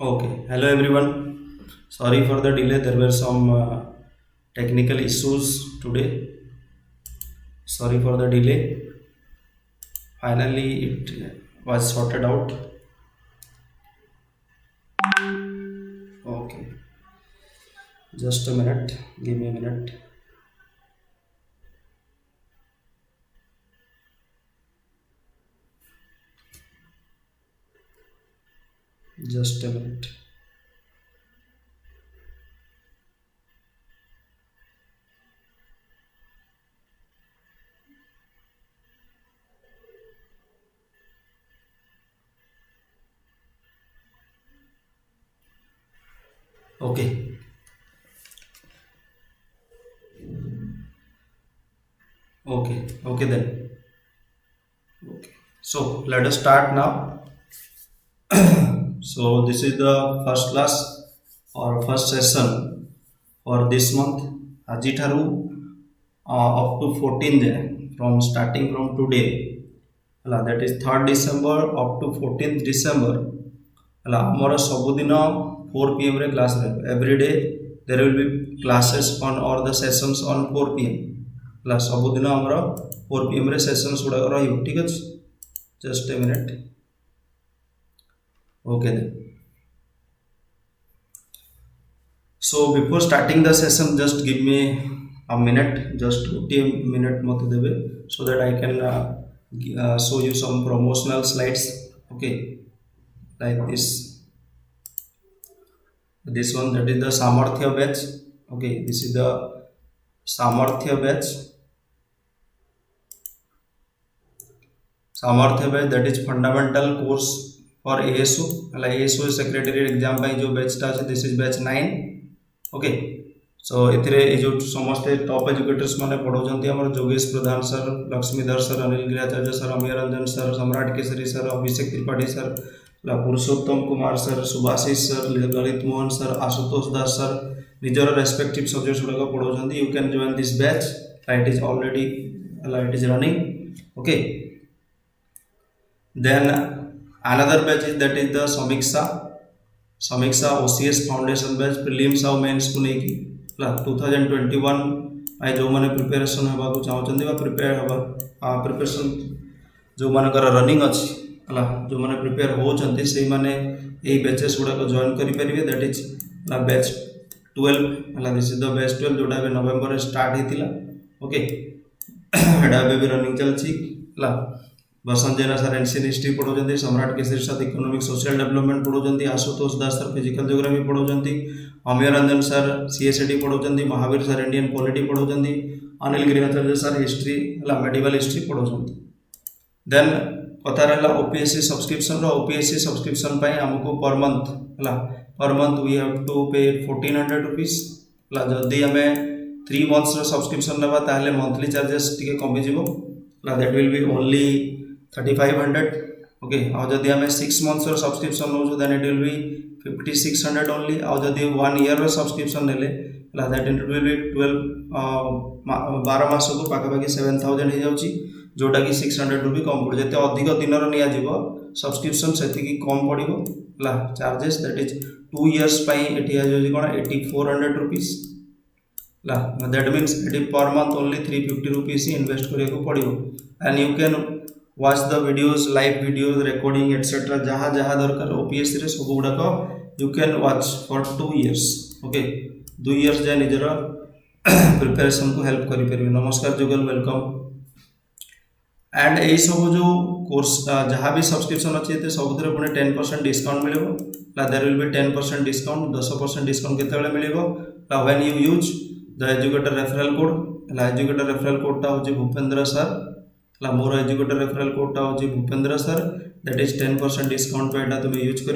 Okay, hello everyone. Sorry for the delay. There were some technical issues today. Sorry for the delay. Finally, it was sorted out. Okay, just a minute. Give me a minute. Just a minute. Okay, okay then. Okay, so let us start now. So this is the first class or first session for this month. Ajitharu up to 14 day from starting from today. That is 3rd December up to 14th December. आमर सबुदिन 4 PM रे class रहे every day there will be classes on और the sessions on 4 PM सबुदिन आमर 4 PM रे sessions गुड़ा रही ठीक अच्छे just a minute okay so before starting the session just give me a minute just 2 minute मत देवे so that I can show you some promotional slides okay like this one that is the Samarthya batch okay this is the Samarthya batch that is fundamental course for ASO like ASO secretariat exam by जो batch टा this is batch 9 okay so एथिरे जो समस्त top educators माने पढ़ाउछन्ती हमर जोगेश Pradhan sir Laxmidhar sir Anil Giriyacharya sir Amiya Ranjan sir Samrat Keshari sir Abhishek Tripathi sir Purushottam Kumar sir Subhashish sir Lalit Mohan sir Ashutosh Das sir निजर रेस्पेक्टिव सब्जेक्ट्स गुडा पढ़ाउछन्ती you can join this batch it is already it is running okay then another batch is that is the Samiksha OCS foundation batch prelims और mains को लेकी 2021 आई जो माने preparation हबा को चाहउछन्ती बा प्रिपरेशन जो मानकर रनिंग अछि हला जो माने प्रिपेयर होचन्ती से माने एई बैचेस गुडा को जॉइन करि परिबे दैट इज बैच 12 हला दिस इज द बैच 12 जोटा बे नवंबर रे स्टार्ट हितिला ओके एडा बे भी रनिंग चलछि हला Basant Jena sir ancient history पढ़ाउछन्ती Samrat Keshari sir economic social development पढ़ाउछन्ती Ashutosh Das sir physical geography पढ़ाउछन्ती अमीय रंजन सर CSAT पढ़ाउछन्ती महावीर सर इंडियन पॉलिटी पढ़ाउछन्ती अनिल गिरियाचार्य सर हिस्ट्री हला मेडिकल हिस्ट्री पढ़ाउछन्ती देन कथा रहला OPSC सब्सक्रिप्शन पाई हमको per month we have to पे 1400 रुपीस हला जदी हमें 3 मंथ्स रो सब्सक्रिप्शन लेबा ताहले मंथली चार्जेस टिके कमी जिवो हला that will be only 3500 okay और जदी हमें 6 मंथ्स रो सब्सक्रिप्शन नो then it will be 5600 only और जदी 1 ईयर रो सब्सक्रिप्शन नेले हला दैट इट विल बी 12 मास को पाका पाकी 7000 हे जाउची जोटा कि 600 रुपी कम पड़े जते अधिक दिन निया जीव सब्सक्रिप्शन से कम पड़ो ला चार्जेस दैट इज 2 इयर्स पाई एटी आजि कोन 8400 रुपीस ला दैट मींस एटी per month only 350 rupees invest करिया को पड़ो and you can watch the videos live videos recording etcetera जहाँ जहाँ दरकार OPSC रे सब गुडा you can watch for 2 years okay 2 years जाय निजर प्रिपरेशन को हेल्प करि परिबे नमस्कार जुगल वेलकम एंड यही सब जो कोर्स जहाँ भी सब्सक्रिप्शन अच्छे सब पुणे 10% डिस्काउंट मिले there will be 10% discount 10% discount केते मिले when you use the educator referral code educator referral कोडटा हूँ भूपेन्द्र सर मोर एजुकेटर रेफरल कोडटा हूँ Bhupendra sir that is 10% discount पे तुम यूज कर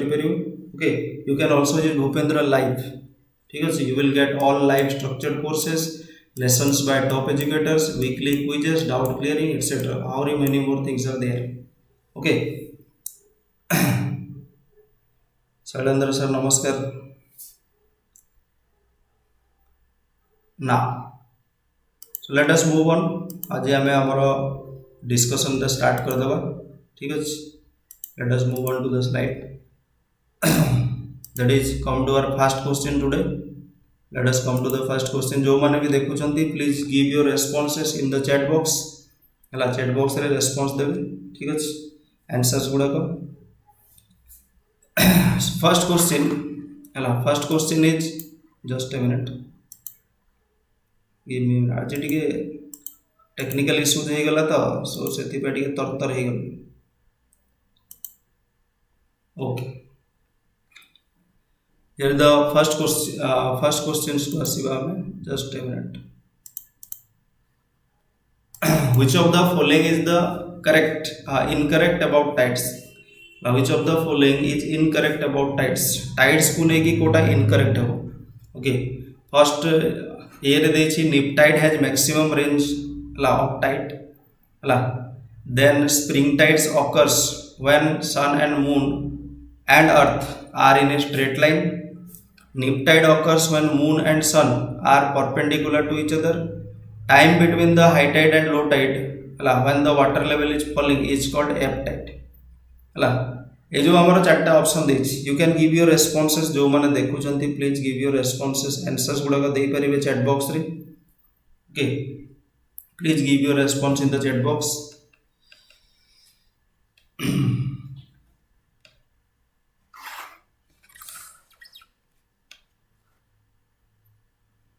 okay you can also use Bhupendra live ठीक अच्छे you will get all live structured courses lessons by top educators, weekly quizzes, doubt clearing, etc. Or many more things are there. Okay. Shailendra sir, namaskar. Now, so let us move on. आज हमें हमारा discussion the start कर दबा ठीक है. Let us move on to the slide. that is come to our first question today. Let us come to the first question. जो माने भी देखुचंती please give your responses in the chat box. हला chat box रे response देबे ठीक अछि answers गुडा को. First question हला first question is just a minute. give me आज टिके टेक्निकल इश्यूज हे गला तो सो सेति पे टिके तरतर हे गल. Okay. Here the first questions to asiba ame just a minute. Which of the following is the correct incorrect about tides? Now which of the following is incorrect about tides? Tides को लेके Kota incorrect हो. Okay. First here देछि nip tide has maximum range of tide. Then spring tides occurs when sun and moon and earth are in a straight line. Nip tide occurs when moon and sun are perpendicular to each other. Time between the high tide and low tide when the water level is falling is called ebb tide. ये जो हमारा चारटा option देछि you can give your responses. जो माने देखुचंती please give your responses. Answers गुडा का देई परिबे chat box रे. Okay, please give your response in the chat box.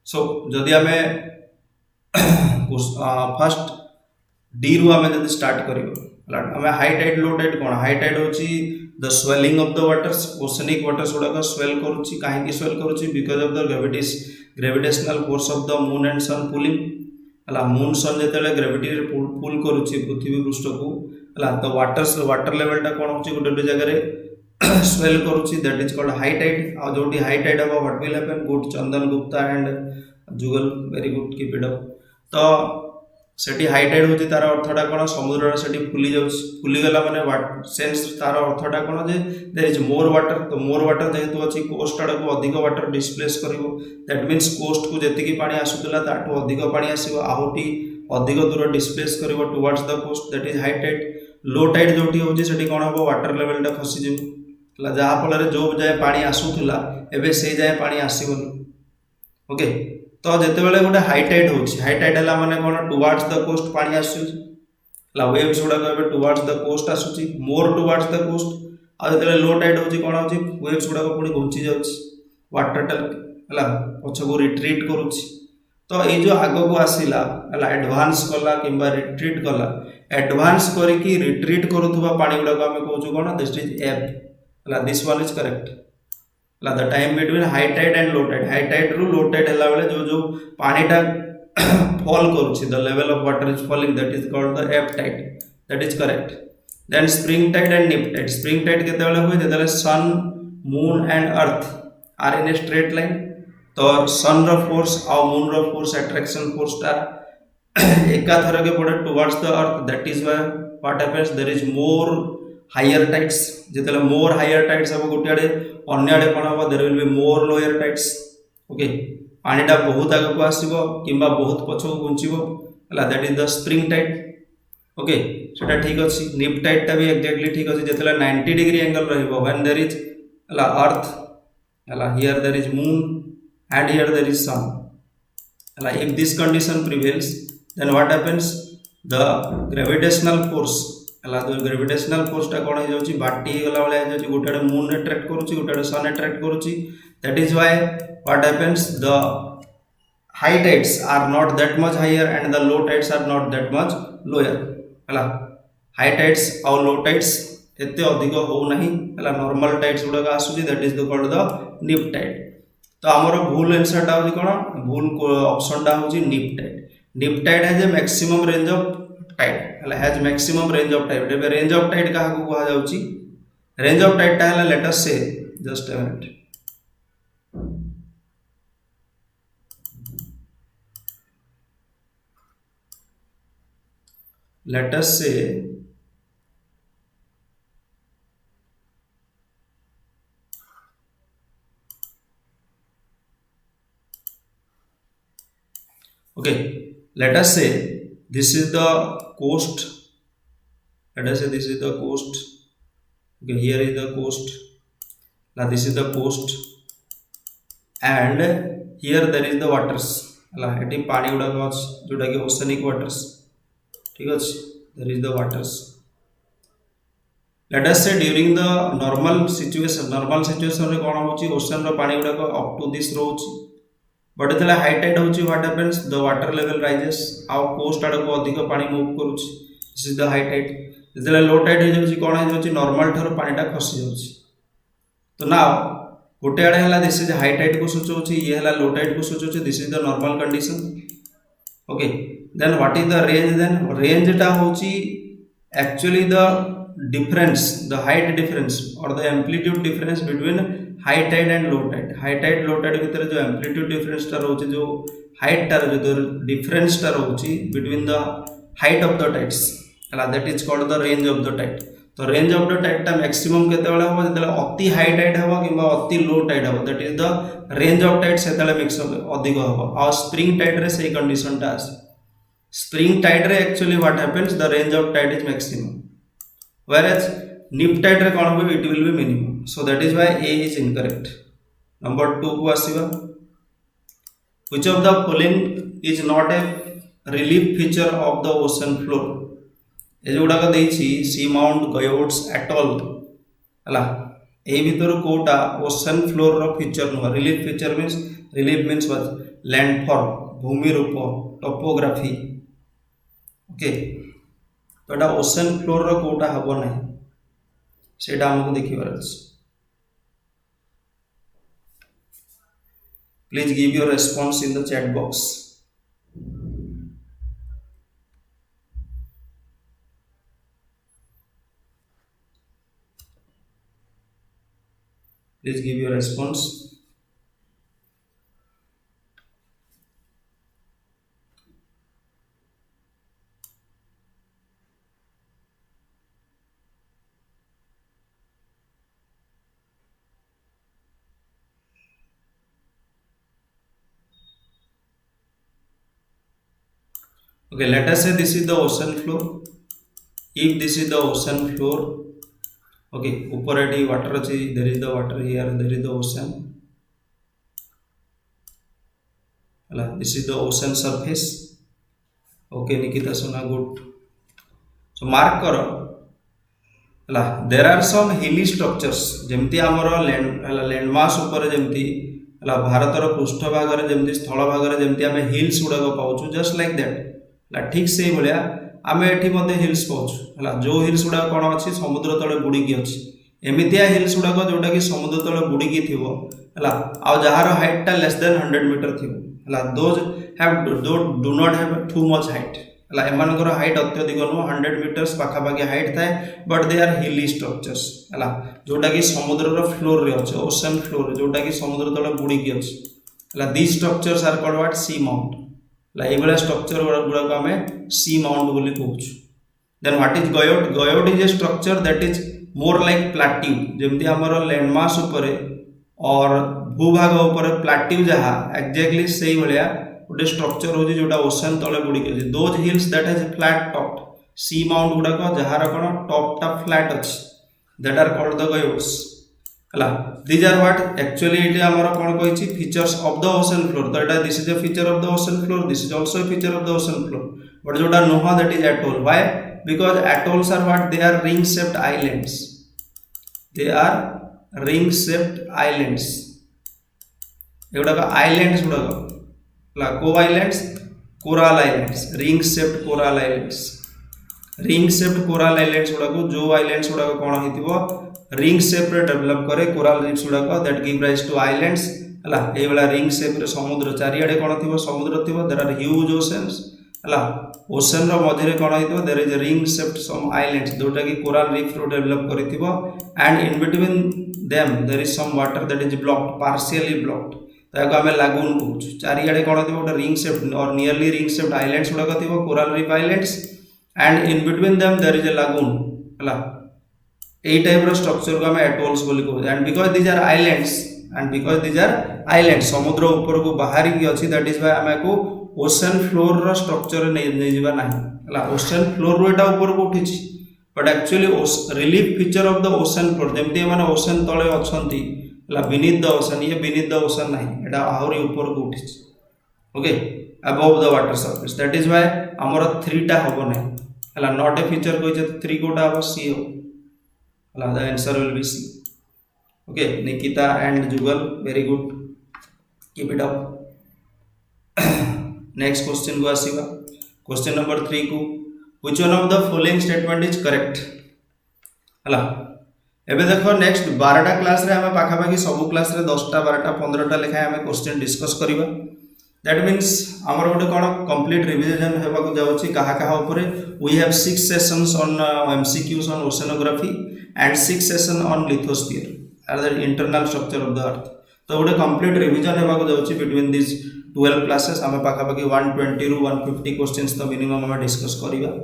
So जदि आमे फर्स्ट डी रु आमे जदि स्टार्ट करियो आमे हाई टाइड लो टाइड कोन हाई टाइड होची the swelling of the waters. Oceanic waters गुडा का स्वेल करूची काहे की स्वेल करूची because of the gravitational force of the moon and sun pulling. Moon sun जेतेले ग्रेविटी रे पुल करूची पृथ्वी पृष्ठ को तो वाटर लेवल टा कोन होची गोटे जगह रे swell करूची that is called high tide. Uh जोटी high tide हबा what will happen? Good Chandan Gupta and Jugal very good keep it up. तो सेठी high tide होची तार अर्थटा कोन समुद्र रे सेठी फुली जाउची फुली गला माने वाट सेंस तार अर्थटा कोन जे there is more water. तो more water जेहेतु अछि कोस्ट आडा को अधिक वाटर डिस्प्लेस करिवो that means कोस्ट को जेतिकी पानी आसुतला ताटो अधिक पानी आसीबो आहुटी अधिक दूर डिस्प्लेस करिवो towards the coast that is high tide. Low tide जोटी होची सेठी कोन हबो वाटर लेवल टा खसी जिवो जहाँ फल जो जाए पानी आसूला एवं से जाए पानी आसबनी. ओके तो जितेबाला गोटे हाई टाइड होची हाई टाइड है माने कौन टुवर्ड्स द कोस्ट पानी आसूला वेव्स गुड़ाक टुवर्ड्स द कोस्ट आसूची मोर टुवर्ड्स द कोस्ट. आते लो टाइड होची कौन होची वेव्स गुड़ाक पुणी घुंची जाउची वाटरटा है पछ को रिट्रीट करुची. तो ये जो आग को आसला एडवांस कला कि रिट्रीट कला एडवांस करिकी रिट्रीट करुवा पानी गुड़ाक आम कहूँ कौन दिस इज एब. This one is correct. The time between high tide and low tide. High tide ru low tide हला बेले जो पानी टा fall करूची the level of water is falling that is called the ebb tide. That is correct. Then spring tide and nip tide. Spring tide केते बेले होय जेतले sun, moon and earth are in a straight line. तो sun रो force और moon रो force attraction force टा एका थर के पड़े towards the earth. That is why what happens there is more higher tides. जितले more higher tides हम गोटे आड़े अन्य आड़े कौन हम there will be more lower tides. Okay पानीटा बहुत आगे को आसीबो किंबा बहुत पछो घुंचीबो that is the spring tide. Okay सेटा ठीक अछि. nip tide टा भी एक्जेक्टली ठीक अछि जितले 90 डिग्री एंगल रहइबो when there is earth here there is moon and here there is sun. If this condition prevails then what happens? The gravitational force तो ग्रेविटेशनल फोर्स टा कोन हो जाउची बाटी गला वाला हो जाउची गोटे मून अट्रैक्ट करूची गोटे सन अट्रैक्ट करूची. That is why what happens the high tides are not that much higher and the low tides are not that much lower. High tides और लो टाइड्स एते अधिक हो नाही नॉर्मल टाइड्स गुडा आसुची that is the called the nip tide. तो हमर भूल आंसर टा होची कोन भूल ऑप्शन टा होची neap tide. Neap tide has a maximum range of tide has maximum range of tide. एबे रेंज ऑफ टाइड का को कहा जाउची रेंज ऑफ टाइड टा है लेट अस से just a minute let us say okay let us say this is the coast. Let us say this is the coast. Okay, here is the coast. this is the coast and here there is the waters eighty पानी गुड़ाक अच्छे जोटा कि oceanic waters ठीक अच्छे there is the waters. Let us say during the normal situation रे कौन होची ocean रो पानी गुड़ाक up to this रोची बट जेतले हाई टाइड होची what happens the water level rises आउ कोस्ट आड़ को अधिक पानी मूव करूची this is the high tide जेतले लो टाइड हो जाउची कोन हो जाउची नॉर्मल थारो पानीटा खसी जाउची तो नाउ गोटे आड़े है दिस इज हाई टाइड को सूचौची ये है लो टाइड को सूचौची this is the normal condition okay then what is the range then range टा होची actually the difference the height difference or the amplitude difference between high tide and low tide भितर जो amplitude difference टा रोची जो height टा जो difference टा रोची between the height of the tides हला that is called the range of the tide तो रेंज ऑफ द टाइड टा मैक्सिमम केते बेला हो जेतले अति हाई टाइड हो किबा अति लो टाइड हो that is the range of tide सेतले मैक्सिमम अधिक हो आ स्प्रिंग टाइड रे सेही कंडीशन टा आसे स्प्रिंग टाइड रे actually what happens the range of tide is maximum whereas nip tide रे कोन हो it will be minimum so that is why a is incorrect. Number 2 को आसीबा which of the following is not a relief feature of the ocean floor ए जोड़ा का देछि सी mount गयोट्स atoll हला ए भीतर कोटा ओशन फ्लोर रो feature no relief feature means what landform भूमि रूप टोपोग्राफी ओके तो एटा ओशन फ्लोर रो कोटा हबो नै सेटा हमको देखिबार अछि please give your response in the chat box Please give your response. Okay, let us say this is the ocean floor. If this is the ocean floor, okay ऊपर एटी water अछि there is the water here there is the ocean हला this is the ocean surface okay Nikita Sona good so mark करो हला there are some हिली structures जेमती हमर land हला land mass ऊपर जेमती हला भारतर पृष्ठ भाग रे जेमती स्थल भाग रे जेमती हमें हिल्स गुडा को पाउछु जस्ट लाइक दैट हला ठीक से भलिया आमे एठी मध्ये हिल्स पाउछु हला जो हिल्स गुडा कोन अछि समुद्र तळे बुडी की अछि एमितिया हिल्स गुडा को जोटा कि समुद्र तळे बुडी की थिबो हला आ जहार हाइट टा लेस देन 100 मीटर थिबो हला those have do not have too much height हला एमानकर हाइट अत्यधिक नो 100 मीटर्स पाखा पाखी हाइट थाए बट दे आर हिली स्ट्रक्चर्स हला जोटा कि समुद्र रो फ्लोर रे अछि ओशन फ्लोर जोटा कि समुद्र तळे बुडी की अछि हला this structures are called what seamount लाइबला स्ट्रक्चर गुड़ा को हमें सी माउंट बोली कहूछु then what is guyot guyot is a structure that is more like plateau जेमती हमर लैंडमास ऊपर और भूभाग ऊपर प्लाट्यू जहा एग्जैक्टली सेही भलिया गोटे स्ट्रक्चर होची जोटा ओशन तळे बुडी के those hills that has flat top seamount गुड़ा को जहार कोन टॉप टा फ्लैट अछि that are called the guyots हला these are what actually it हमर कोन कहिछि features of the ocean floor तो एटा this is a feature of the ocean floor this is also a feature of the ocean floor but जोटा नोहा that is atoll why because atolls are what they are ring shaped islands they are ring shaped islands एगुडा का islands गुडा हला को islands coral islands ring shaped coral islands ring shaped coral islands गुडा को जो आइलैंड्स गुडा कोन हितिबो रिंग शेप रे डेवलप करे कोरल रीफ्स गुडा को that give rise to islands हला ए वाला रिंग शेप रे समुद्र चारियाडे कोन थिबो समुद्र थिबो देयर आर ह्यूज ओशंस हला ओशन रो मझे रे कोन हितिबो there is a ring shaped some islands जोटा कि कोरल रीफ रो डेवलप करिथिबो and in between them there is some water that is blocked partially blocked ताको हमें लागून कहूछु चारियाडे कोन थिबो ओटा ring shaped or nearly ring shaped islands गुडा को थिबो coral reef islands and in between them there is अ लागून हला ए टाइप रो स्ट्रक्चर को हमें एटोल्स बोली कहू and because these are islands समुद्र ऊपर को बाहरी की अछि दैट इज व्हाई हमें को ओशन फ्लोर रो स्ट्रक्चर नै जिबा नाही हला ओशन फ्लोर रो एटा ऊपर को उठिछि but actually relief feature of the ocean floor जेमती माने ओशन तळे अछंती beneath the ocean, ये beneath the ocean नहीं, एटा आहुरी ऊपर को उठी, okay, above the water surface. That is why हमर 3 टा हबो नहीं, हला not a feature कोइ जे 3 कोटा हबो C हो, हला the answer will be C. Okay, Nikita and Jugal, very good, keep it up. Next question को आसीबा, question number 3 को, which one of the following statement is correct? हला एबे देखो नेक्स्ट 12टा क्लास रे हमें पाखा पाखी सब क्लास रे 10टा 12टा 15टा लेखा हमें क्वेश्चन डिस्कस करिबा. दैट मीन्स हमर गोटे कोन कंप्लीट रिवीजन हेबा को जाउची कहा कहा ऊपर. We have 6 sessions on MCQs on oceanography and 6 session on lithosphere or the internal structure of the earth. तो गोटे कंप्लीट रिवीजन हेबा को जाउची बिटवीन दिस 12 क्लासेस. हमें पाखा पाखी 120 रु 150 क्वेश्चंस तो मिनिमम हमें डिस्कस करिबा.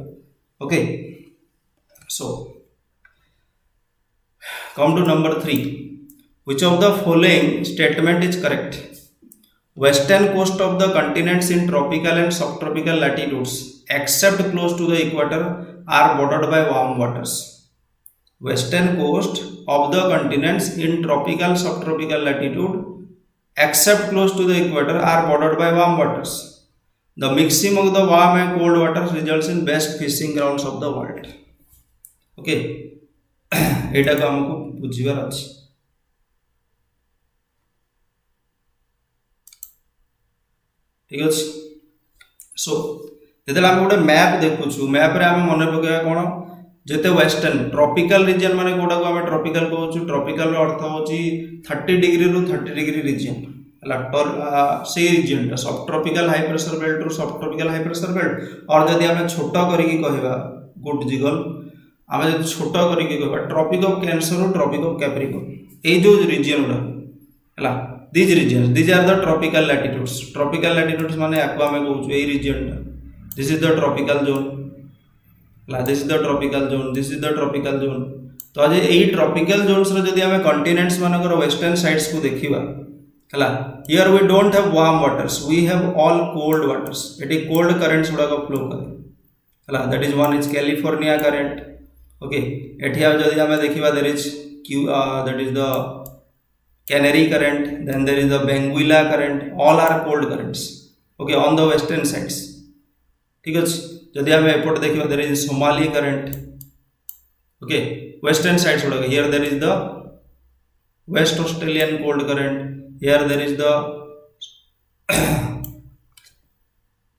Okay, so come to number 3. Which of the following statement is correct? Western coast of the continents in tropical and subtropical latitudes except close to the equator are bordered by warm waters. Western coast of the continents in tropical subtropical latitude except close to the equator are bordered by warm waters. The mixing of the warm and cold waters results in best fishing grounds of the world. Okay, एटा को हमको बुझिबार अछि. ठीक अछि. सो जेतला हम गोटे map देखुछु, map रे हम मने पकेबा कोन जेते वेस्टर्न ट्रॉपिकल रीजन माने कोडा को हम ट्रॉपिकल कहउछु. ट्रॉपिकल रो अर्थ होछि 30 डिग्री रु 30 डिग्री रीजन, हला से रीजन टा सब ट्रॉपिकल हाई प्रेशर बेल्ट रु सब ट्रॉपिकल हाई प्रेशर बेल्ट. और जदि हम छोटा करी की कहबा गुड जिगल आम जो छोट कर ट्रॉपिक ऑफ कैंसर और ट्रॉपिक ऑफ कैप्रिकॉर्न, ये जो रीजन गुड़ा these region these are the tropical latitudes. Tropical latitudes माने आको आमे कहउछु ए रीजन टा this is the tropical zone, this is the tropical zone, this is the tropical zone. तो आज ए ट्रॉपिकल जोन्स रो जदी आमे कॉन्टिनेंट्स मानकर वेस्टर्न साइड्स को देखिबा हला, here we don't have warm waters, we have all cold waters. एटी cold currents गुड़ा को फ्लो करे हला. That is one is California current. Okay, एठी आ जदी हमें देखिबा there is that is the Canary current, then there is the Benguela current, all are cold currents. Okay, on the western sides. ठीक अछि. जदी हमें एपोर्ट देखिबा there is Somali current. Okay, western sides गुडा, here there is the West Australian cold current, here there is the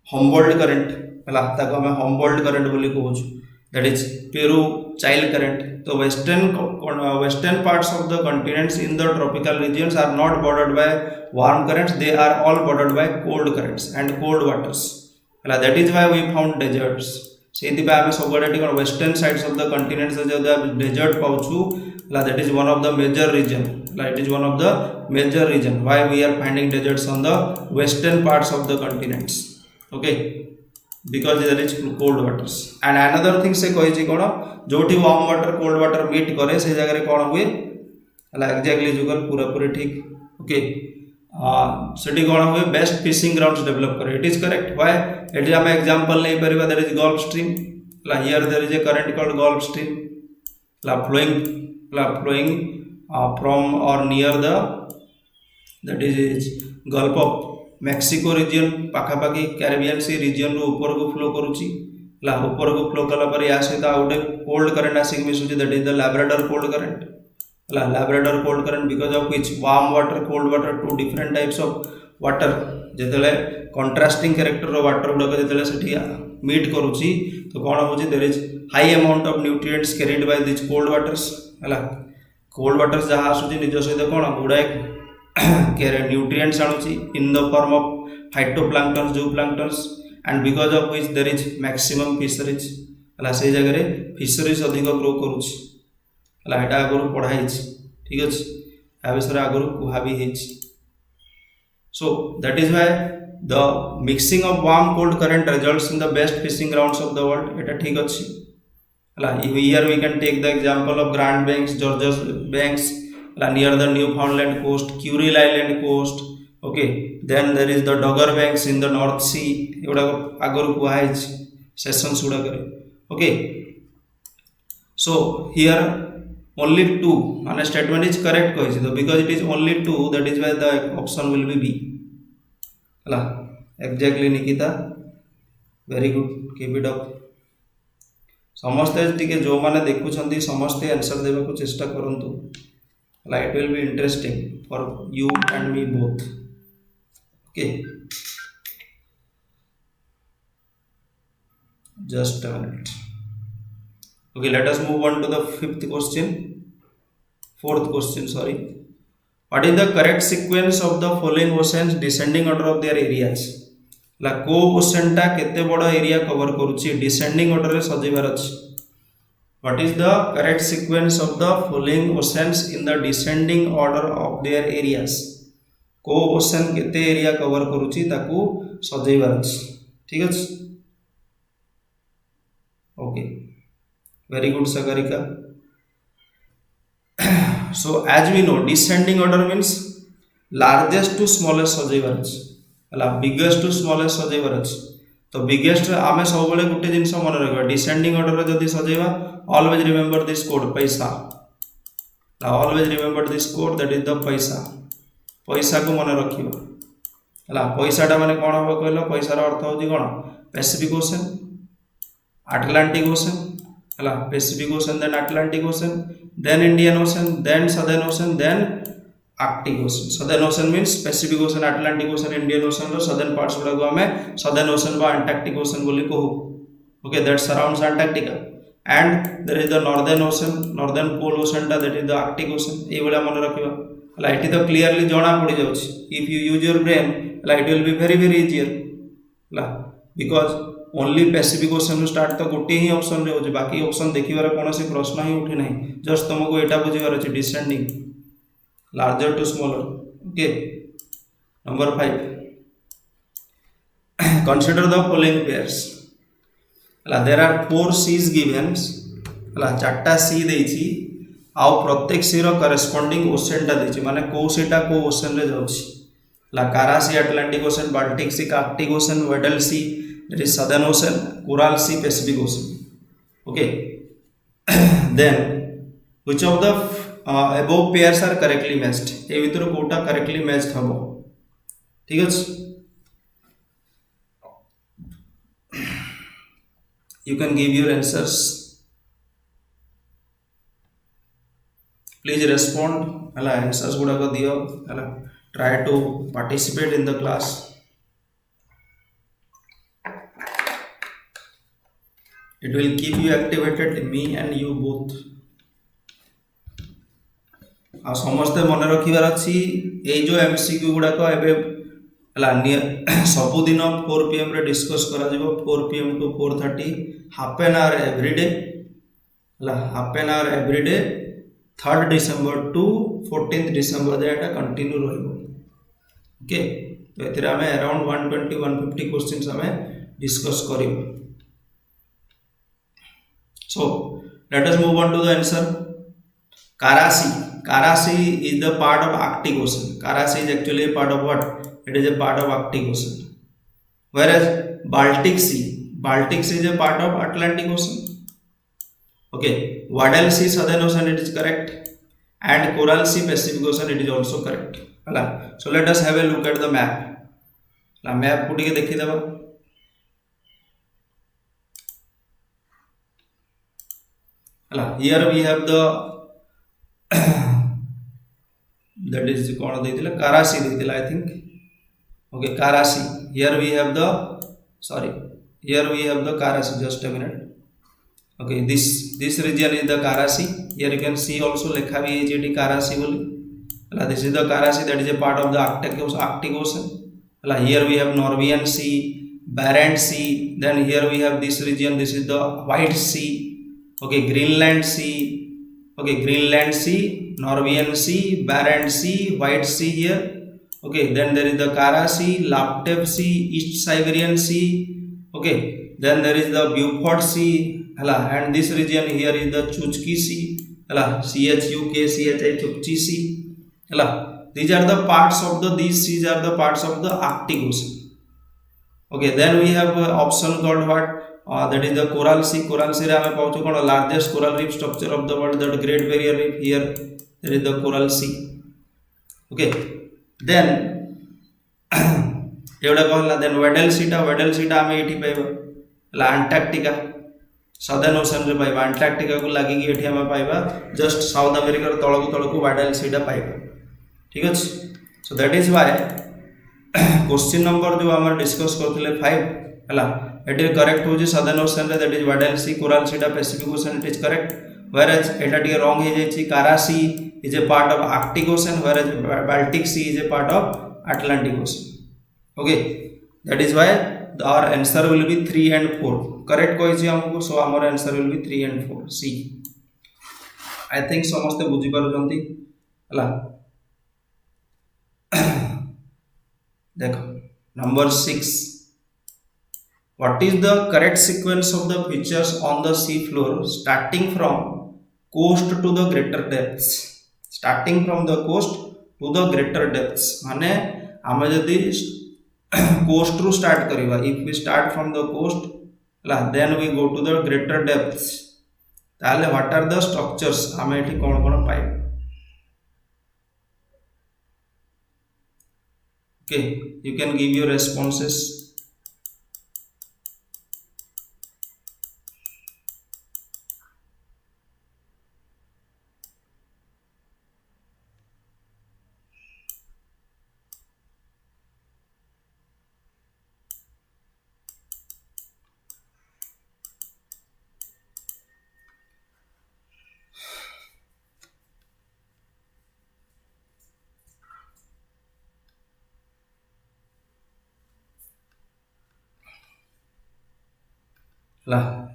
Humboldt current हला, ताको हमें Humboldt current बोली कहउछु. That is Peru child current. So western parts of the continents in the tropical regions are not bordered by warm currents, they are all bordered by cold currents and cold waters. That is why we found deserts. सेति बा हमें सबगोटे western sides of the continents जो desert पाउछु, that is one of the major region, it is one of the major region why we are finding deserts on the western parts of the continents. Okay, because there is cold waters. And another thing से कहि छी कोन जोठी warm water cold water meet करे से जगह रे कोन हुए हला. एग्जैक्टली जुगल पूरा पूरी ठीक. ओके, सेठी कोन हुए बेस्ट फिशिंग ग्राउंड्स डेवलप करे. It is correct. व्हाई एठी हम एग्जांपल नै परिबा. There is gulf stream, here there is a current called gulf stream flowing from or near the that is Gulf of Mexico region पाखापाखी Caribbean sea region रो ऊपर को flow करूची ला. ऊपर को फ्लो कला पर या सहित आउटे कोल्ड करंट आसिक मिसुची, that is the Labrador cold current ला. Labrador cold current because of which warm water cold water two different types of water जेतेले कंट्रास्टिंग कैरेक्टर रो वाटर गुडा जेतेले सेठी मीट करूची तो कोन होची there is high amount of nutrients carried by this cold waters हला. कोल्ड वाटर्स जहा आसुची निज सहित कोन गुडाय nutrients anuchi in the form of phytoplanktons zooplanktons, and because of which there is maximum fisheries हला. से जगह रे फिशरीज अधिक ग्रो करूची हला. एटा आगरो पढाई छी. ठीक अछि, आ विषय आगरो कुहाबी हेछि. so that is why the mixing of warm cold current results in the best fishing grounds of the world. एटा ठीक अछि हला. here we can take the example of Grand Banks, Georges Banks near the Newfoundland coast, Kurile Island coast. Okay, then there is the Dogger Banks in the North Sea. एवडा आगरो कुहाइज सेशंस उडा करे. Okay, so here only 2 माने statement is correct कहिछि तो because it is only 2 that is why the option will be B हला exactly Nikita very good keep it up समस्ते टिके जो माने देखुछंती समस्ते आंसर देबा को चेष्टा करंतु हला it will be interesting for you and me both okay just a minute okay let us move on to the fourth question sorry what is the correct sequence of the following oceans descending order of their areas ला को ocean टा केते बड़ area cover करूची descending order रे सजेबार अछि what is the correct sequence of the following oceans in the descending order of their areas को ocean केते area cover करूची ताकू सजेबार अछि ठीक अछि okay very good Sagarika so as we know descending order means largest to smallest सजेबार अछि हला biggest to smallest सजेबार अछि तो बिगेस्ट आमे सब बेले गुटे जिंस मन रखबा डिसेंडिंग ऑर्डर रे जदी सजेबा ऑलवेज रिमेंबर दिस कोड पैसा always remember this code that is the पैसा पैसा को मन रखिबा हला पैसाटा माने कोन हो कहलो पैसा रो अर्थ होजी कोन पैसिफिक ओशन अटलांटिक ओशन हला Pacific Ocean then Atlantic Ocean then Indian Ocean then Southern Ocean then Arctic Ocean Southern Ocean means Pacific Ocean Atlantic Ocean Indian Ocean रो सदर्न पार्ट्स गुडा को हमें सदर्न ओशन बा Antarctic Ocean बोली कहू okay that surrounds Antarctica and there is the northern ocean northern pole ocean टा that is the Arctic Ocean ए बोला मन रखिबा हला एठी तो क्लियरली जणा पड़ी जाउछि if you use your brain हला it will be very easier हला बिकॉज़ ओनली पैसिफिक ओशन रो स्टार्ट तो गोटे ही ऑप्शन रे होछि बाकी ऑप्शन देखिबार कोनोसी प्रश्न ही उठी नाही जस्ट तुमको एटा बुझिबार अछि descending larger to smaller okay number 5 consider the following pairs there are 4 seas given चारटा सी देछि आ प्रत्येक सी रो करेस्पोंडिंग ओशन टा देछि माने को सेटा को ओशन रे जाउछि Kara Sea Atlantic Ocean Baltic Sea Arctic Ocean Weddell Sea that is Southern Ocean Coral Sea Pacific Ocean okay then which of the above pairs are correctly matched ए भीतर Kota correctly matched हबो ठीक अछि you can give your answers please respond हला answers गुडा को दियो हला try to participate in the class it will keep you activated me and you both आ समस्ते मन रखिबार अछि ए जो एमसीक्यू गुडा को एबे हला सब दिन 4 pm रे डिस्कस करा जेबो 4 pm to 4:30 half an hour every day हला half an hour every day 3rd December to 14th December दे एटा कंटिन्यू रहइबो ओके तो एथिरा हमें अराउंड 120 150 क्वेश्चंस हमें डिस्कस करिबो so let us move on to the answer Karachi is the part of Arctic Ocean. Karachi is actually a part of what? It is a part of Arctic Ocean. Whereas Baltic Sea is a part of Atlantic Ocean. Okay, Weddell Sea, Southern Ocean, it is correct, and Coral Sea, Pacific Ocean, it is also correct. Hala. So let us have a look at the map. La map put के देखी दबा. Hala. Here we have the that is कौन देथिला Karachi देथिला I think okay Karachi here we have the Karachi just a minute okay this region is the Karachi here you can see also lekha bhi है jetty Karachi बोली हला this is the Karachi that is a part of the Arctic Ocean हला here we have Norwegian Sea Barents Sea then here we have this region this is the White Sea okay Greenland Sea okay Greenland Sea Norwegian Sea Barents Sea White Sea here okay then there is the Karachi Laptev Sea East Siberian Sea okay then there is the Beaufort Sea hala and this region here is the Chukchi Sea hala Chukchi Sea hala these are the parts of these seas are the parts of the Arctic Ocean okay then we have option called what that is the coral sea. Coral sea रे आमे पाउछु कोन largest coral reef structure of the world, that Great Barrier Reef. Here there is the coral sea. Okay, then एवढा कहला. then Weddell Sea आमे एठी पाइबा ला Antarctica southern Ocean रे पाइबा. Antarctica को लागि कि एठी आमे पाइबा जस्ट साउथ अमेरिका रो तळकु Weddell Sea पाइबा. ठीक अछि. So that is why question number जो हम डिस्कस करथिले 5 हला एटी करेक्ट हो जे सदर्न ओशन रे, that is Weddell Sea. Coral Sea Pacific Ocean, it is correct. whereas एटा टिके रॉन्ग हे जायछि. Kara Sea is a part of Arctic Ocean, whereas Baltic Sea is a part of Atlantic Ocean. Okay, that is why our answer will be 3 and 4. correct कहिछि हमको. so our answer will be 3 and 4 C. I think समस्त बुझी पारुछंती हला. देखो number 6, what is the correct sequence of the features on the sea floor starting from coast to the greater depths. starting from the coast to the greater depths माने आमे जदी coast ru start करिवा. if we start from the coast La then we go to the greater depths, ताले what are the structures आमे एठी कोन कोन पाइ. okay, you can give your responses.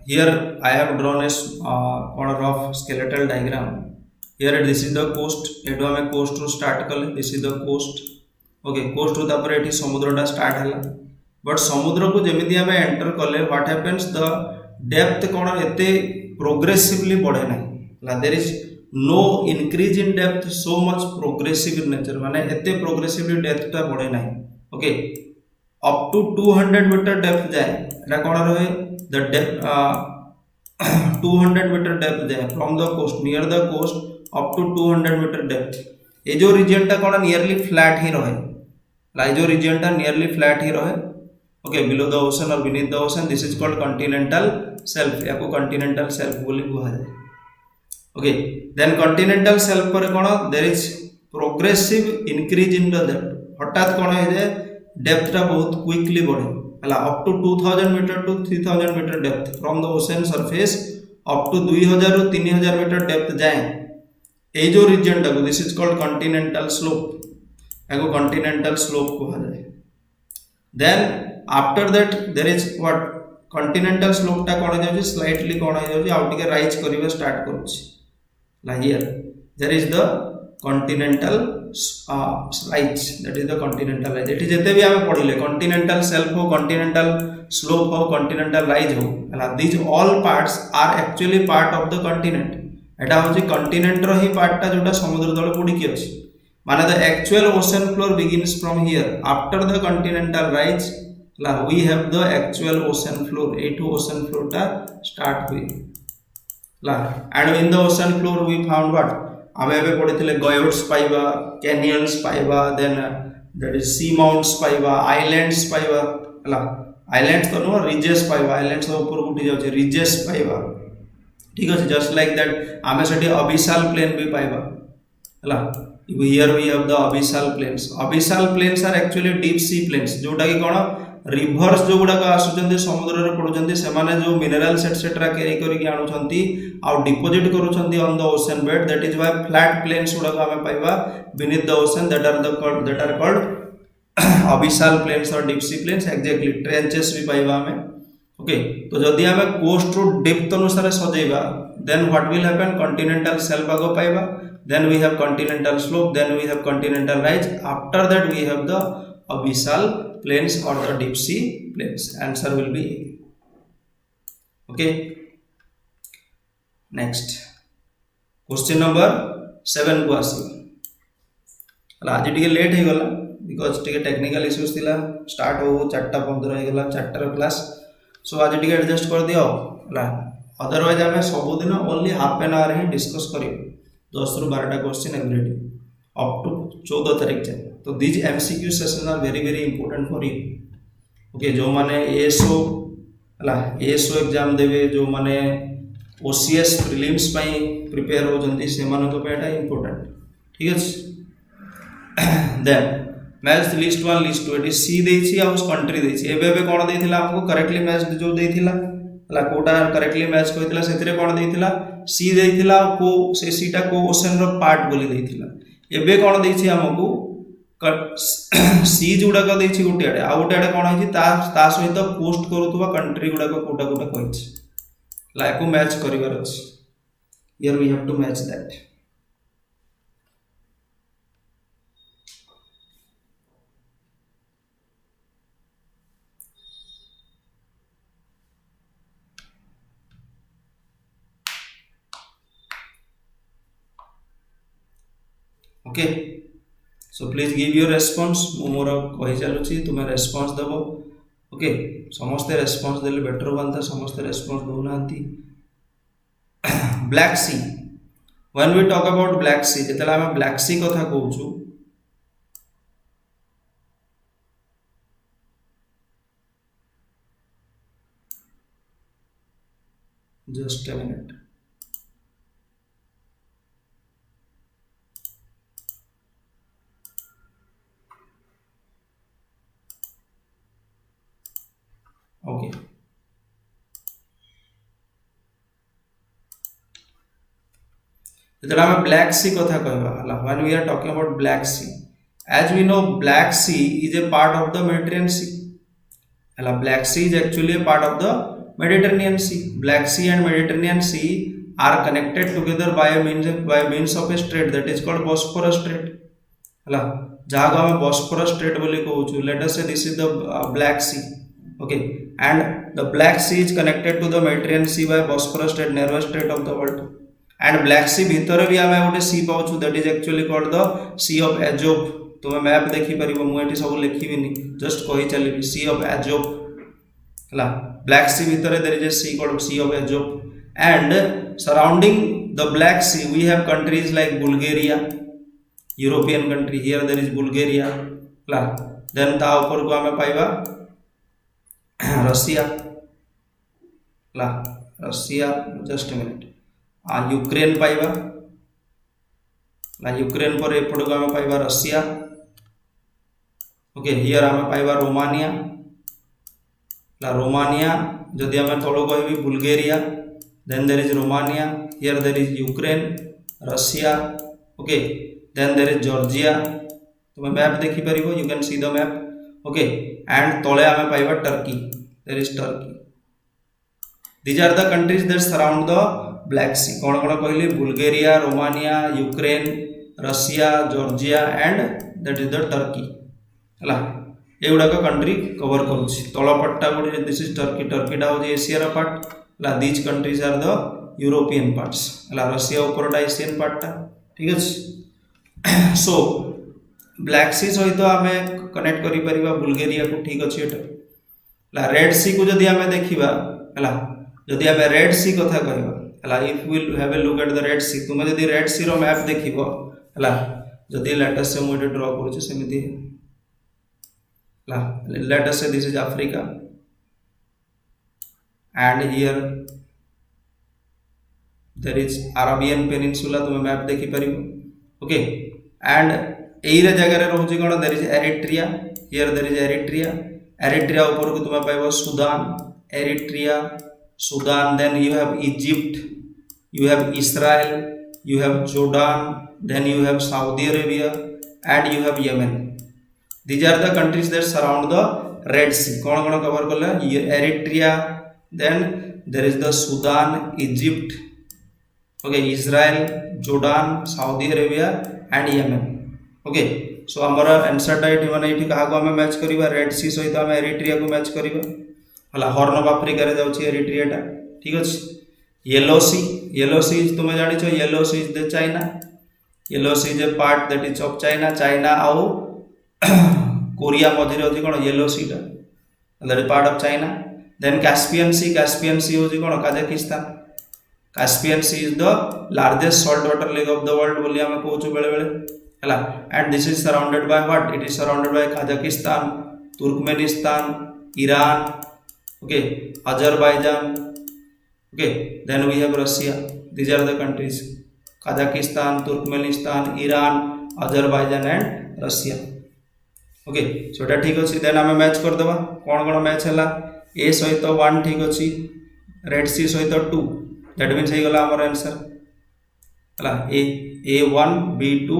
Here I have drawn a rough skeletal diagram. Here this is the coast. एठो हमें coast रू start कले. this is the coast. okay, coast रू तापर एठी समुद्रटा start हला. but समुद्र को जेमिति हमें enter कले, what happens, the depth कोन एते progressively बढ़े नै. there is no increase in depth, so much progressive in nature. माने एते progressively depth टा बढ़े नै. okay, up to 200 meter depth जाए एटा कोन रहे. the depth 200 meter depth जाए from the coast, near the coast up to 200 meter depth. ये जो region टा कोन nearly flat ही रहे. ला जो region टा nearly flat ही रहे. okay, below the ocean or beneath the ocean, this is called continental shelf. याको continental shelf बोली कुहा जाए. okay, then continental shelf पर कोन there is progressive increase in the depth. हठात कोन हे जे depth टा बहुत quickly बढ़े up to 2000 meter to 3000 meter depth from the ocean surface up to 2000 ରୁ 3000 meter depth जाए. ए जो region टा को this is called continental slope. एगो continental slope कहा जाए. then after that there is what continental slope टा कोन जाउची slightly कोन जाउची आउ टिके राइज करिवे स्टार्ट करूची. like here there is the continental rise, that is the continental rise. एठी जेते भी हमें पढिले continental shelf हो, continental slope हो, continental rise हो, these all parts are actually part of the continent. एटा होची continent रो ही पार्ट टा जोटा समुद्र तळे पडी की अछि. माने the actual ocean floor begins from here. after the continental rise we have the actual ocean floor. एठो ocean floor टा start हुई. and in the ocean floor we found what आमे एबे पढिथिले गयोट्स पाइबा, कैनियंस पाइबा, then that is seamounts पाइबा, islands पाइबा. हला islands तो नो रिजेस पाइबा. आइलैंड्स ऊपर उठी जाउचे रिजेस पाइबा. ठीक अछि. जस्ट लाइक दैट आमे सेठी अबिसाल प्लेन भी पाइबा. हला here we have the abyssal plains. Abyssal plains are actually deep sea plains, जोटा कि कोन रिवर्स जो गुडा का आसुचंती समुद्र रे पडुचंती, से माने जो मिनरल्स एटसेट्रा कैरी करी के आनुचंती आ डिपोजिट करूचंती on the ocean bed. That is why flat plains गुडा का हमें पाइबा beneath the ocean, that are called abyssal plains or deep sea plains. Exactly trenches भी पाइबा हमें. ओके, तो जदी हमें कोस्ट रो डेप्थ अनुसार सजेबा, then what will happen, continental shelf आगो पाइबा, then we have continental slope, then we have continental rise, after that we have the abyssal plains or the deep sea plains. Answer will be A. Okay, next question number 7 को आसला. आज टिके late हे गला because टिके technical issues थिला. Start हो 4:15 हे गला, 4 class. सो आज टिके एडजस्ट कर दियो हला अदरवाइज आम सबुदिन ओनली हाफ एन आवर ही डिस्कस कर 10 ରୁ 12टा क्वेश्चन एवरीडे अप टू 14 तारीख जाए तो these MCQ session are very very important for you okay जो माने एएसओ हला एएसओ एग्जाम देवे जो माने ओसीएस प्रीलिम्स पई प्रिपेयर हो जंदी से माने तो पेटा इंपोर्टेंट ठीक है देन मैच लिस्ट 1 लिस्ट 2 एटी सी देछि आ उस कंट्री देछि एबे कोन देथिला हमको करेक्टली मैच जो देथिला हला कोटा करेक्टली मैच कहितला सेतिरे कोन देथिला सी देथिला को से सीटा को ओशन रो पार्ट बोली देथिला एबे कोन देछि हमको सी जोडा को देछि गुटे आडे आ गुटे आडे कोन होछि ता सहित पोस्ट करूतबा कंट्री गुडा को कोटा कोटा कहिछि लाइक को मैच करिवार अछि here we have to match that okay so please give your response मु मोर कहि चलुची तुमे रेस्पॉन्स दबो ओके समस्त रेस्पॉन्स देले बेटर बनता समस्त रेस्पॉन्स दोनांती Black Sea when we talk about Black Sea जेतला हम ब्लैक सी कथा कहूछु जस्ट अ मिनट ओके जेतला हम ब्लैक सी कथा कहबा हला when we are talking about Black Sea as we know Black Sea is a part of the Mediterranean Sea हला Black Sea is actually a part of the Mediterranean Sea Black Sea and Mediterranean Sea are connected together by means of a straight that is called Bosphorus straight हला जहा को हम Bosphorus straight बोली कहूछु let us say this is the Black Sea okay and the black sea is connected to the mediterranean sea by bosphorus strait narrowest strait of the world and black sea भीतर भी आमे गोटे सी पाउछु that is actually called the sea of azov तुम map देखि परिबो मु एठी सब लिखिबिनी just कहि चलिबी sea of azov हला black sea भीतर there is a sea called sea of azov and surrounding the black sea we have countries like bulgaria european country here there is bulgaria हला then ता ऊपर को आमे पाइबा Russia ला Russia just minute Ukraine पाइबा ला Ukraine पर एपट को आमे पाइबा रशिया ओके हियर आमे पाइबा रोमानिया ला रोमानिया जदि आमे तळो कहबी Bulgaria then there is Romania here there is Ukraine Russia okay then there is Georgia तुम मैप देखि परिबो you can see the map okay and तले आमे पाइबा Turkey there is Turkey these are the countries that surround the Black Sea कोन कोन कहली Bulgaria Romania Ukraine Russia Georgia and that is the Turkey हला एगुडा को कंट्री कवर करूछि तळ पट्टा गुडी दिस इज टर्की टर्की डा हो एशिया रा पार्ट हला these countries are the European parts हला रशिया ऊपर डा एशियन पार्ट ठीक अछि सो ब्लैक सी सहित आमे कनेक्ट करि परिबा बुल्गारिया को ठीक अछि एटा ला रेड सी को जदि आमे देखिबा हला जदि आमे रेड सी कथा कहबा हला if we have a look at the Red Sea तुम जदि रेड सी रो मैप देखिबो हला जदि लेटेस्ट से मु एटा ड्रा करूछि सेमिति ला लेटेस्ट से this is Africa and here there is Arabian Peninsula तुम मैप देखि परिबो ओके एंड एई रे जगह रे रहउछि कोन there is Eritrea here there is Eritrea Eritrea ऊपर को तुम पाइबो Sudan Eritrea Sudan then you have Egypt you have Israel you have Jordan then you have Saudi Arabia and you have Yemen these are the countries that surround the Red Sea कोन कोन कवर करला Eritrea then there is the Sudan Egypt okay Israel Jordan Saudi Arabia and Yemen okay so हमर answer टा एठी माने एठी कहा को हम मैच करिबा रेड सी सहित हम एरिट्रिया को मैच करिबा हला हॉर्न ऑफ अफ्रीका रे जाउची एरिट्रिया टा ठीक अछि येलो सी तुम जानि छ Yellow Sea is the China Yellow Sea is a part that is of China China आउ कोरिया मझिरे अछि कोन येलो सी टा that is part of China then Caspian Sea होजी कोन Kazakhstan Caspian Sea is the largest saltwater lake of the world बोली हमें कहूछु बेले बेले हला and this is surrounded by what it is surrounded by Kazakhstan Turkmenistan Iran okay Azerbaijan okay then we have Russia these are the countries Kazakhstan Turkmenistan Iran Azerbaijan and Russia okay so एटा ठीक अछि then हमें match कर देबा कोन कोन match हला ए सहित 1 ठीक अछि red सी सहित 2 दैट मींस हे गला हमर आंसर हला A1 B2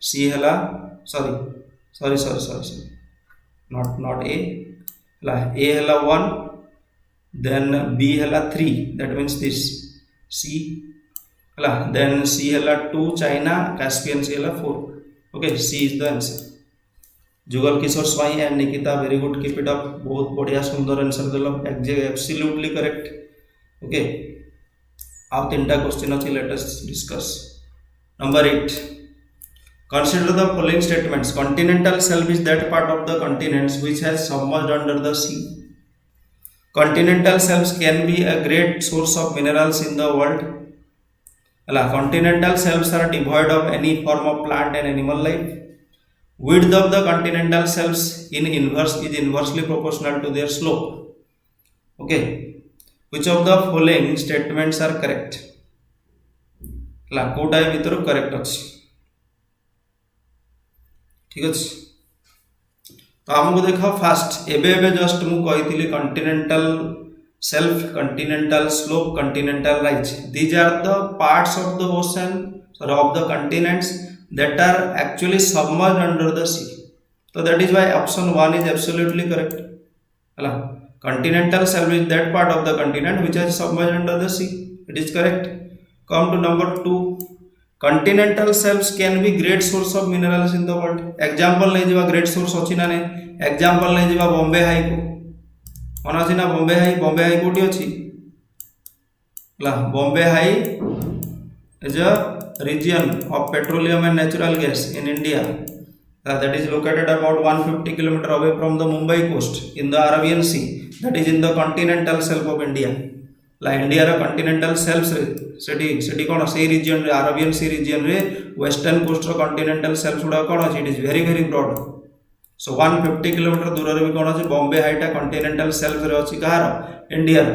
C हला सॉरी नॉट A हला A हला 1 देन B हला 3 दैट मींस दिस C हला देन C हला 2 चाइना Caspian Sea हला 4 okay C is the answer Jugal Kishore Swain and Nikita very good keep it up बहुत बढ़िया सुंदर आंसर देलो एब्सोल्युटली करेक्ट ओके अब तीनटा क्वेश्चन अछि let us discuss number 8 consider the following statements continental shelf is that part of the continents which has submerged under the sea continental shelfs can be a great source of minerals in the world हला continental shelfs are devoid of any form of plant and animal life width of the continental shelves is inversely proportional to their slope okay which of the following statements are correct ला कोटा भीतर correct अछि ठीक अछि तो हमको देखो fast एबे जस्ट मु कहितली continental shelf continental slope continental rise these are the parts of the ocean or of the continents that are actually submerged under the sea so that is why option 1 is absolutely correct hala continental shelf is that part of the continent which is submerged under the sea it is correct come to number 2 continental shelves can be great source of minerals in the world example ले जिवा great source अछि ना ने example ले जिवा Bombay high को मन अछि ना बॉम्बे हाई कोठी अछि ला Bombay High is a region of petroleum and natural gas in India that is located about 150 km away from the Mumbai coast in the Arabian Sea that is in the continental shelf of India la India ra continental shelf seti kono sei region re Arabian Sea region re western coast ro continental shelf uda kono it is very broad so 150 km दूर रे भी कोन अछि Bombay High टा continental shelf रे अछि कहार India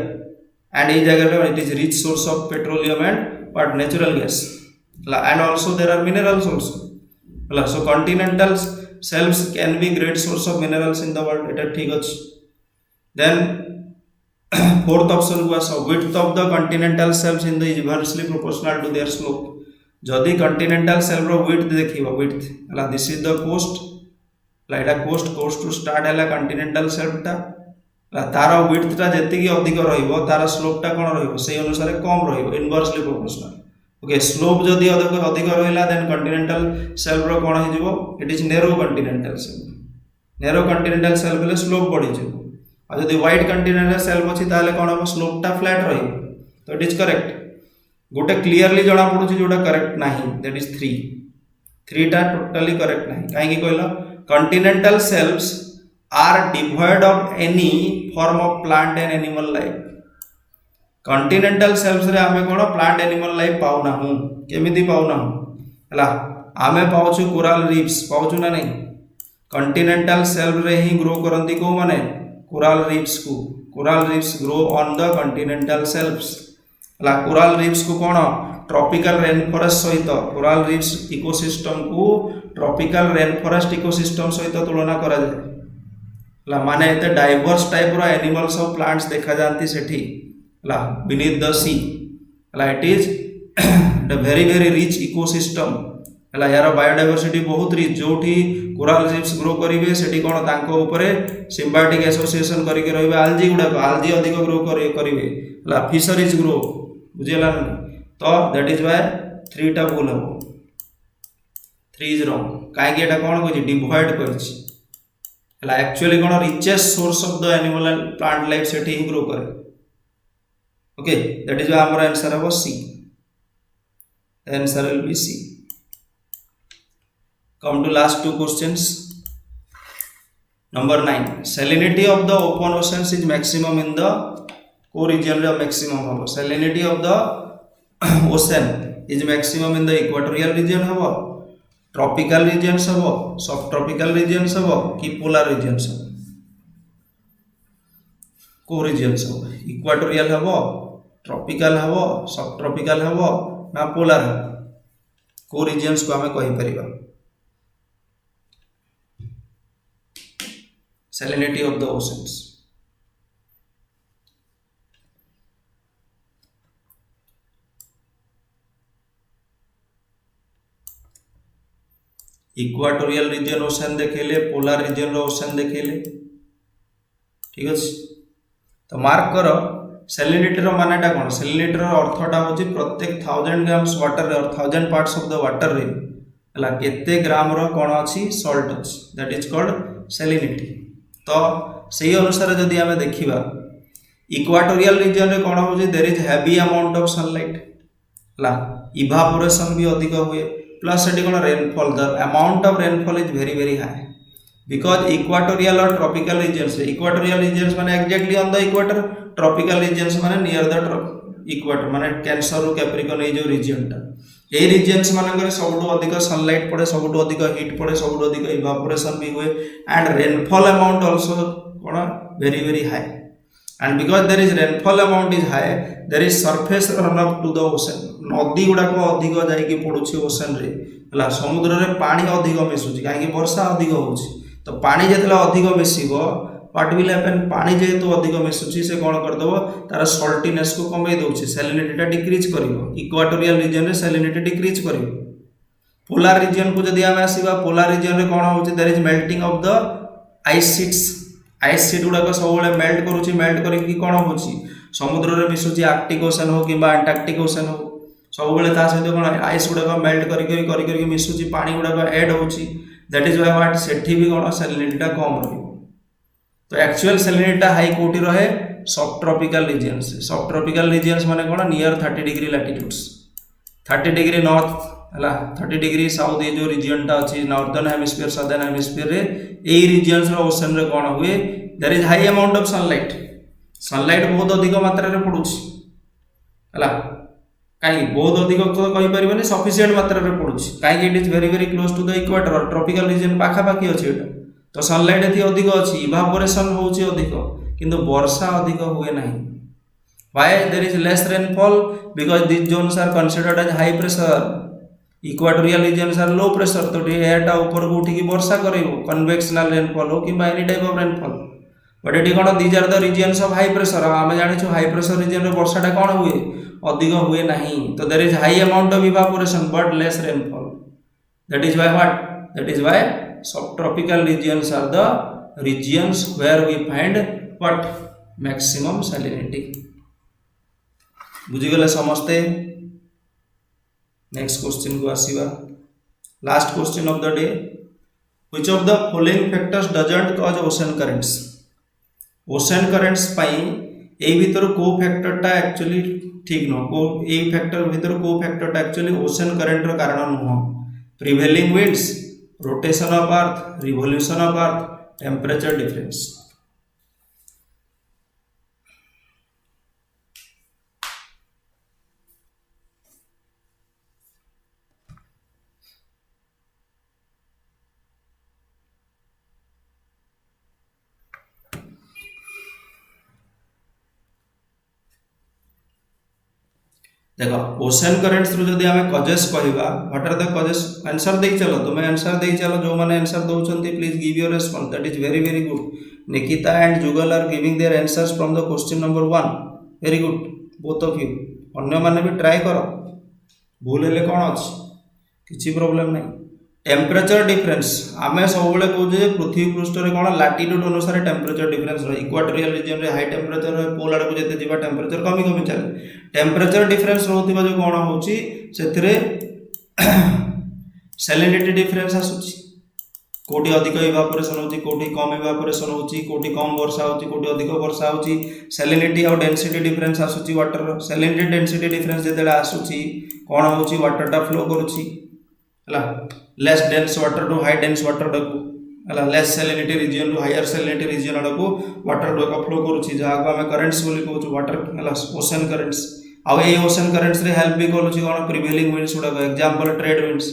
and ei jaga re it is rich source of petroleum and what natural gas and also there are minerals also so continental shelves can be great source of minerals in the world eta ठीक अछि then fourth option was width of the continental shelves in the inversely proportional to their slope जदि continental shelf row width देखिबो width this is the coast eta coast to start हला continental shelf टा तार width टा जेति की अधिक रहिबो तार slope टा कोन रहिबो सेही अनुसार कम रहिबो inversely proportional okay slope जदि अधिक रहिला then continental shelf रो कोन हि जिवो it is narrow continental shelf ले slope बढ़ी जिवो आ जदि wide continental shelf अछि ताले कोन हो slope टा flat रहिबो तो it is correct गोटे क्लियरली जणा पडुछि जोटा करेक्ट नाही that is 3 टा टोटली करेक्ट नाही काहे कि कहलो continental shelves are devoid of any form of plant and animal life continental shelves रे आमे कोन प्लांट एनिमल लाइफ पाउ ना हूं केमिति पाउ ना हला आमे पाउछु कोरल रीफ्स पाउछु ना नहीं continental shelf रे ही ग्रो करंती को माने coral reefs grow on the continental shelves हला कोरल रीफ्स को कोन ट्रॉपिकल रेन फॉरेस्ट सहित कोरल रीफ्स इकोसिस्टम को ट्रॉपिकल रेन फॉरेस्ट इकोसिस्टम सहित तुलना करा जाय हला माने एते डाइवर्स टाइप रो एनिमल्स और प्लांट्स देखा जानती सेठी beneath the sea it is a very rich ecosystem यार बायोडाइवर्सिटी बहुत रिच जोठी कोरल रीफ्स ग्रो करिवे सेठी कोन तांको ऊपर सिम्बायोटिक एसोसिएशन करिके रहबे आल्जी गुडा आल्जी अधिक ग्रो करिवे फिशरीज ग्रो बुझिला तो दैट इज व्हाई 3 टा भूल हो 3 इज रॉन्ग काहे कि एटा कोन कहछि डिवॉइड करछि actually cone richest source of the animal and plant life Sethi he grow करे okay that is why our answer was C the answer will be C come to last two questions number 9 salinity of the open oceans is maximum in the को region रे maximum हबो salinity of the ocean is maximum in the equatorial region हबो tropical regions हबो subtropical regions हबो कि polar regions हबो को regions हबो equatorial हबो tropical हबो subtropical हबो ना polar हबो को regions को हमें कहि परिबा salinity of the oceans equatorial region ocean देखेले पोलार रीजन रो ओशन देखेले ठीक अछि तो मार्क करो सैलिनिटी रो मानेटा कोन सैलिनिटी रो अर्थटा होची प्रत्येक 1000 ग्राम्स वाटर रे और 1000 पार्ट्स ऑफ द वाटर रे हला केते ग्राम रो कोन अछि सॉल्ट अछि दैट इज कॉल्ड सैलिनिटी तो सही अनुसार जदि आमे देखिबा इक्वाटोरियल रीजन रे कोन होची there is heavy amount of sunlight हला इवापोरेशन भी अधिक हुए प्लस एटी कोन rainfall the amount of rainfall is very high because equatorial और ट्रॉपिकल रीजन्स इक्वाटोरियल रीजन्स माने exactly on the equator tropical regions माने नियर द इक्वेटर माने कैंसर रो कैप्रिकॉर्न ए जो रीजन टा ए रीजन्स मानकर सबुठु अधिक सनलाइट पड़े सबुठु अधिक हीट पड़े सबुठु अधिक इवापोरेशन भी हुए एंड रेनफॉल अमाउंट आल्सो कोन very high and because there is rainfall amount is high there is surface run up to the ocean नदी गुडा को अधिक जाई कि पडुछि ओशन रे हला समुद्र रे पानी अधिक मिसुछि काहे कि वर्षा अधिक होछि तो पानी जेतला अधिक मिसिबो व्हाट विल हैपन पानी जेतु अधिक मिसुछि से कोन कर दबो तार सॉल्टीनेस को कमे दोछि सैलिनिटी टा डिक्रीज करिवो इक्वाटोरियल रीजन रे सैलिनिटी डिक्रीज करिवो पोलर रीजन को जदि हम आसीबा पोलर रीजन रे कोन होछि there is melting of the ice sheet गुडा को सब बेले मेल्ट करूछि मेल्ट करी कि कोन होछि समुद्र रे मिसुछि आर्कटिक ओशन हो किबा अंटार्कटिक ओशन हो सब बेले ता सहित कोन आइस गुडा को मेल्ट करी मिसुछि पानी गुडा को ऐड होछि दैट इज व्हाई व्हाट सेठी भी कोन सैलिनिटी टा कम रहइबो तो एक्चुअल सैलिनिटी टा हाई कोठी रहे सब ट्रॉपिकल रीजन्स माने कोन near 30 degree latitudes 30 degree north हला 30 डिग्री साउथ ये जो रीजन टा अछि नॉर्दर्न हेमिस्फीयर सदर्न हेमिस्फीयर रे ए रीजन्स रो ओशन रे कोन हुए there is high amount of sunlight बहुत अधिक मात्रा रे पडुछि हला काई बहुत अधिक तो कहि परिबनी सफिशिएंट मात्रा रे पडुछि काई it is very close to the equator और ट्रॉपिकल रीजन पाखा पाखी अछि एटा तो सनलाइट एथि अधिक अछि इवापोरेशन होछि अधिक किंतु वर्षा अधिक हुए नाही why there is less rainfall because this zones are considered as high pressure equatorial regions are low pressure तो एटा ऊपर को उठी की वर्षा करिवो कन्वेक्शनल रेनफॉल हो किबा any type of rainfall but एटी कोन these are the regions of high pressure हम जानि छु हाई प्रेशर रीजन रे वर्षा टा कोन हुए अधिक हुए नाही तो there is high amount of evaporation but less rainfall that is why what that is why subtropical regions are the regions where we find what maximum salinity बुझी गले समझते नेक्स्ट क्वेश्चन को आसीबा last question of the day which of the following factors doesn't cause ocean currents पाई ए भीतर को factor टा एक्चुअली ठीक न को ए फैक्टर भीतर को फैक्टर टा एक्चुअली ओशन करेंट रो कारण न prevailing winds rotation of earth revolution of earth temperature difference देखो ओशन करेंट्स थ्रू जदि हमें कजेस कहबा what are the causes answer दे चलो तुम आंसर दे चलो जो माने आंसर दउचंती please give your response that is very good Nikita and Jugal are giving their answers from the question number 1 very good both of you अन्य माने भी ट्राई करो भूल हेले कोन अछि किछि प्रॉब्लम नहीं टेम्परेचर डिफरेंस आमे सब बेले कहू जे पृथ्वी पृष्ठ रे कोन लैटिट्यूड अनुसार टेम्परेचर डिफरेंस रही इक्वाटोरियल रीजन रे हाई टेम्परेचर रहे पोल आड़ को जते जीवा टेम्परेचर कमी चले टेम्परेचर डिफरेंस रहउथिबा जो कोन होउची सेथिरे सैलिनिटी डिफरेंस आसुची कोटी अधिक इवापोरेशन होची कोटी कम इवापोरेशन होची कोटी कम वर्षा होची कोटी अधिक वर्षा होची सैलिनिटी और डेंसिटी डिफरेंस आसुची वाटर सैलिनिटी डेंसिटी डिफरेंस जेतेला आसुची कोन होउची वाटर टा फ्लो करूची हला less dense water to high dense water है लेस सैलिनिटी रीजन रु हायर सैलिनिटी रीजन आड़ को वाटर फ्लो करुच्ची जहाँ को आम करेन्ट्स बोली कहूँ वाटर है ओशन करेन्ट्स आउ ये ओशन करेन्ट्स रे हेल्प भी करुच्ची कौन प्रिवेलिंग विंड्स गुड़ाक एग्जांपल ट्रेड विंड्स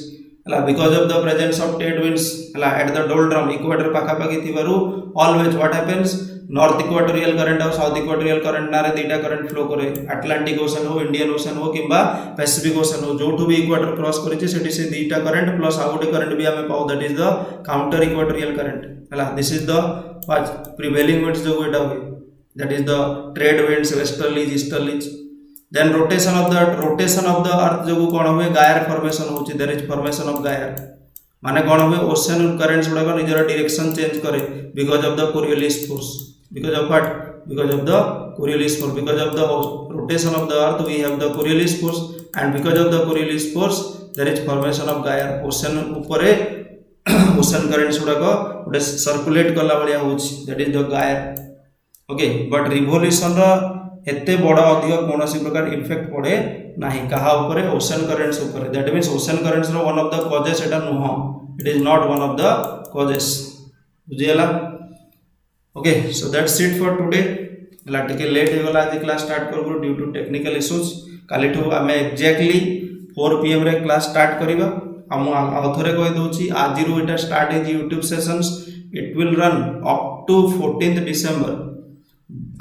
है because of the presence of trade winds है एट द डोल्ड्रम इक्वेटर पाखापाखि थिबारु always what happens north equatorial current और साउथ इक्वेटोरियल करंट ना दुईटा करंट फ्लो करे अटलांटिक ओशन हो इंडियन ओशन हो किंबा पैसिफिक ओशन हो जो भी इक्वेटर क्रॉस करिछि सेठी से दुईटा करंट प्लस आउ गोटे करंट भी हमें पाउ that is the counter equatorial current है this is the prevailing winds जो एटा हुए that is the trade winds westerlies easterlies then rotation of the earth जो कौन हुए गायर फॉर्मेशन होछि देयर इज फॉर्मेशन ऑफ गायर माने कौन हुए ओशन करेंट्स गुड़ाक निजर डायरेक्शन चेंज करे because of the Coriolis force because of what because of the Coriolis force because of the rotation of the earth we have the Coriolis force and because of the Coriolis force there is formation of gyre ocean upare ocean currents गुड़ाक गोटे circulate कला भाया होछि that is the gyre okay but revolution रो एते बड़ा अधिक कौन प्रकार effect पड़े नाही कहा उपरे ओशन करेंट्स उपरे दैट मीन्स ओशन करेंट्स रो वन ऑफ द कॉजेस एटा नुह it is not one of the causes बुझियला okay so that's it for today हला टिके लेट हो गला आज क्लास स्टार्ट करबो ड्यू टू टेक्निकल इश्यूज काली ठो आमे एग्जैक्टली 4 pm रे क्लास स्टार्ट करबा हम आउथरे कहि दोछि आज रो एटा start is YouTube sessions it will run up to 14th December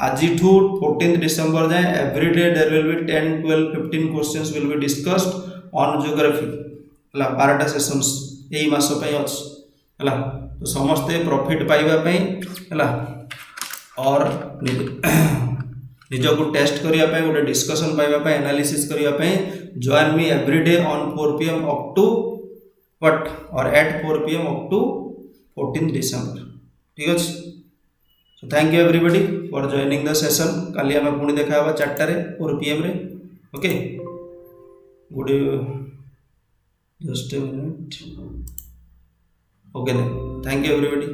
आज ठू 14th डिसेंबर जाए every day there will be 10 12 15 questions will be discussed on geography हला 12टा सेशंस एई मास पय अछि हला तो समस्ते प्रॉफिट पाइबा पई हला और निज को टेस्ट करिया पई गोटे डिस्कशन पाइबा पई एनालिसिस करिया पई join me every day on 4 pm up to what और at 4 pm up to 14th December ठीक अछि so thank you everybody for joining the session काली हम पुणी देखा हबा 4टा रे 4 pm रे okay good just a minute okay then thank you everybody